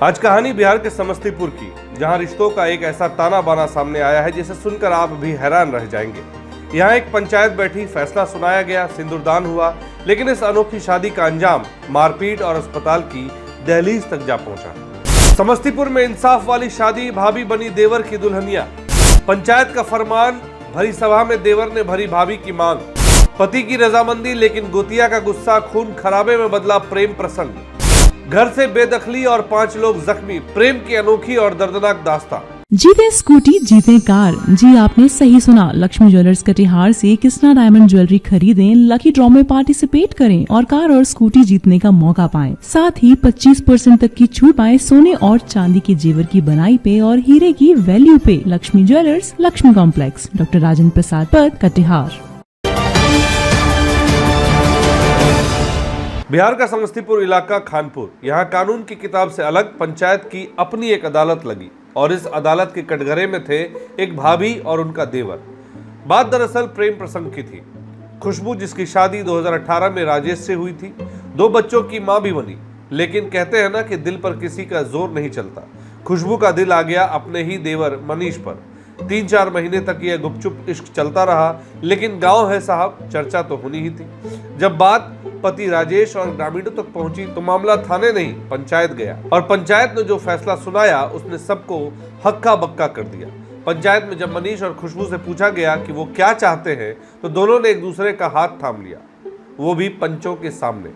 आज कहानी बिहार के समस्तीपुर की, जहां रिश्तों का एक ऐसा ताना बाना सामने आया है जिसे सुनकर आप भी हैरान रह जाएंगे। यहाँ एक पंचायत बैठी, फैसला सुनाया गया, सिंदूरदान हुआ, लेकिन इस अनोखी शादी का अंजाम मारपीट और अस्पताल की दहलीज तक जा पहुंचा। समस्तीपुर में इंसाफ वाली शादी, भाभी बनी देवर की दुल्हनिया। पंचायत का फरमान, भरी सभा में देवर ने भरी भाभी की मांग। पति की रजामंदी, लेकिन गोतिया का गुस्सा, खून खराबे में बदला प्रेम प्रसंग। घर से बेदखली और 5 लोग जख्मी, प्रेम की अनोखी और दर्दनाक दास्तां। जीते स्कूटी जीते कार। जी आपने सही सुना, लक्ष्मी ज्वेलर्स कटिहार से कृष्णा डायमंड ज्वेलरी खरीदें, लकी ड्रॉ में पार्टिसिपेट करें और कार और स्कूटी जीतने का मौका पाएं। साथ ही 25% तक की छूट पाएं सोने और चांदी के जेवर की बनाई पे और हीरे की वैल्यू पे। Lakshmi jewellers, Lakshmi complex, doctor Rajendra Prasad Path, Katihar. Bihar का समस्तीपुर इलाका खानपुर, यहाँ कानून की किताब से अलग पंचायत की अपनी एक अदालत लगी और इस अदालत के कटघरे में थे एक भाभी और उनका देवर। बात दरअसल प्रेम प्रसंग की थी। खुशबू, जिसकी शादी 2018 में राजेश से हुई थी, 2 बच्चों की मां भी बनी, लेकिन कहते हैं ना कि दिल पर किसी का जोर नहीं चलता। खुशबू का दिल आ गया अपने ही देवर मनीष पर। 3-4 महीने तक यह गुपचुप इश्क चलता रहा, लेकिन गांव है साहब, चर्चा तो होनी ही थी। जब बात पति राजेश और ग्रामीणों तक पहुंची तो मामला थाने नहीं, पंचायत गया और पंचायत ने जो फैसला सुनाया उसने सबको हक्का बक्का कर दिया। पंचायत में जब मनीष और खुशबू से पूछा गया कि वो क्या चाहते हैं तो दोनों ने एक दूसरे का हाथ थाम लिया, वो भी पंचों के सामने।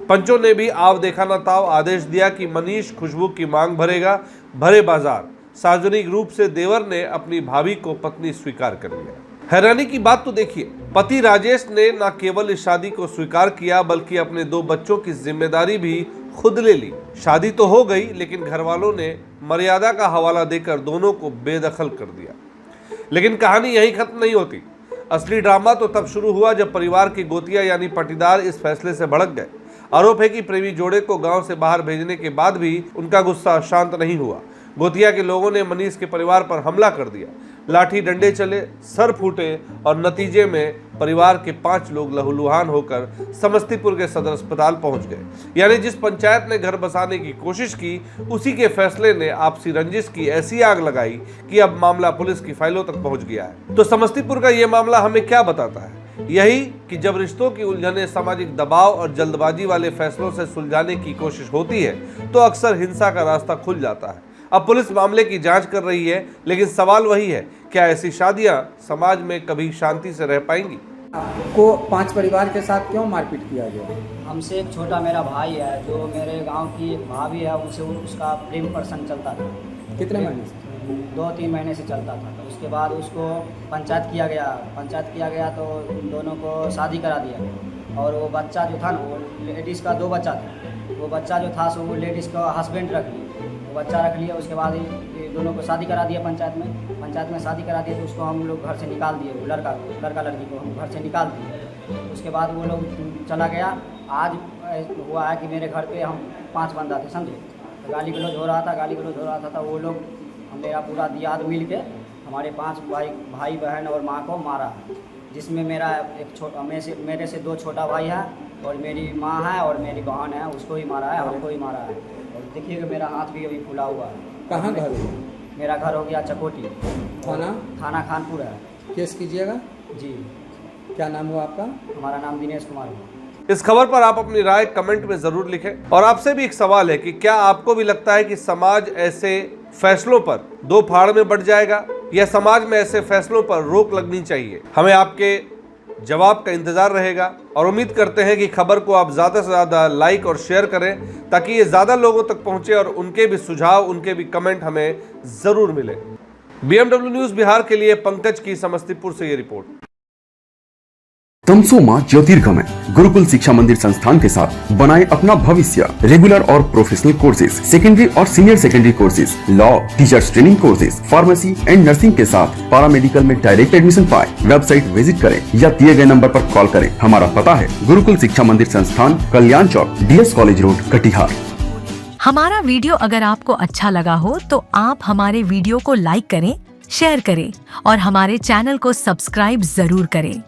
पंचों ने भी आव देखा न ताव आदेश दिया कि मनीष खुशबू की मांग भरेगा, भरे बाजार। सार्वजनिक रूप से देवर ने अपनी भाभी को पत्नी स्वीकार कर लिया। हैरानी की बात तो देखिए, पति राजेश ने न केवल इस शादी को स्वीकार किया बल्कि अपने 2 बच्चों की जिम्मेदारी भी खुद ले ली। शादी तो हो गई, लेकिन घर वालों ने मर्यादा का हवाला देकर दोनों को बेदखल कर दिया। लेकिन कहानी यही खत्म नहीं होती। असली ड्रामा तो तब शुरू हुआ जब परिवार की गोतिया यानी पटीदार इस फैसले से भड़क गए। आरोप है कि प्रेमी जोड़े को गांव से बाहर भेजने के बाद भी उनका गुस्सा शांत नहीं हुआ। गोतिया के लोगों ने मनीष के परिवार पर हमला कर दिया। लाठी डंडे चले, सर फूटे और नतीजे में परिवार के 5 लोग लहूलुहान होकर समस्तीपुर के सदर अस्पताल पहुंच गए। यानी जिस पंचायत ने घर बसाने की कोशिश की, उसी के फैसले ने आपसी रंजिश की ऐसी आग लगाई कि अब मामला पुलिस की फाइलों तक पहुंच गया है। तो समस्तीपुर का ये मामला हमें क्या बताता है? यही कि जब रिश्तों की उलझने सामाजिक दबाव और जल्दबाजी वाले फैसलों से सुलझाने की कोशिश होती है तो अक्सर हिंसा का रास्ता खुल जाता है। अब पुलिस मामले की जांच कर रही है, लेकिन सवाल वही है, क्या ऐसी शादियां समाज में कभी शांति से रह पाएंगी? आपको 5 परिवार के साथ क्यों मारपीट किया गया? हमसे एक छोटा मेरा भाई है जो मेरे गांव की एक भाभी है, उनसे उसका प्रेम प्रसंग चलता था। कितने महीने से? 2-3 महीने से चलता था। तो उसके बाद उसको पंचायत किया गया तो उन दोनों को शादी करा दिया। और वो बच्चा जो था ना, वो लेडीज़ का 2 बच्चा था। वो बच्चा जो था सो वो लेडीज़ का हस्बैंड रख लिया, बच्चा रख लिया। उसके बाद ये दोनों को शादी करा दिया पंचायत में शादी करा दिया। तो उसको हम लोग घर से निकाल दिए, लड़का लड़की को हम घर से निकाल दिए। उसके बाद वो लोग चला गया। आज हुआ है कि मेरे घर पे हम 5 बंदा थे, समझे। तो गाली गलौज हो रहा था तो वो लोग, मेरा पूरा दियाद मिल के हमारे 5 भाई बहन और माँ को मारा, जिसमें मेरा मेरे से 2 छोटा भाई है और मेरी माँ है और मेरी बहन है, उसको ही मारा है, हमको ही मारा है। और देखिए कि मेरा हाथ भी अभी फूला हुआ है। कहाँ घर है? मेरा घर हो गया चकोटी, थाना खानपुर है। केस कीजिएगा जी। क्या नाम हुआ आपका? हमारा नाम दिनेश कुमार हुआ। इस खबर पर आप अपनी राय कमेंट में जरूर लिखें। और आपसे भी एक सवाल है कि क्या आपको भी लगता है कि समाज ऐसे फैसलों पर 2 फाड़ में बंट जाएगा, या समाज में ऐसे फैसलों पर रोक लगनी चाहिए? हमें आपके जवाब का इंतजार रहेगा और उम्मीद करते हैं कि खबर को आप ज़्यादा से ज़्यादा लाइक और शेयर करें ताकि ये ज़्यादा लोगों तक पहुंचे और उनके भी सुझाव, उनके भी कमेंट हमें ज़रूर मिले। BMW न्यूज़ बिहार के लिए पंकज की समस्तीपुर से ये रिपोर्ट। तमसो मां ज्योतिर्गमय गुरुकुल शिक्षा मंदिर संस्थान के साथ बनाए अपना भविष्य। रेगुलर और प्रोफेशनल कोर्सेज, सेकेंडरी और senior secondary courses, law, teachers training courses, pharmacy and nursing के साथ पैरामेडिकल में डायरेक्ट एडमिशन पाए। वेबसाइट विजिट करें या दिए गए नंबर पर कॉल करें। हमारा पता है गुरुकुल शिक्षा मंदिर संस्थान, कल्याण चौक, DS कॉलेज रोड, कटिहार। हमारा वीडियो अगर आपको अच्छा लगा हो तो आप हमारे वीडियो को लाइक करें, शेयर करें और हमारे चैनल को सब्सक्राइब जरूर करें।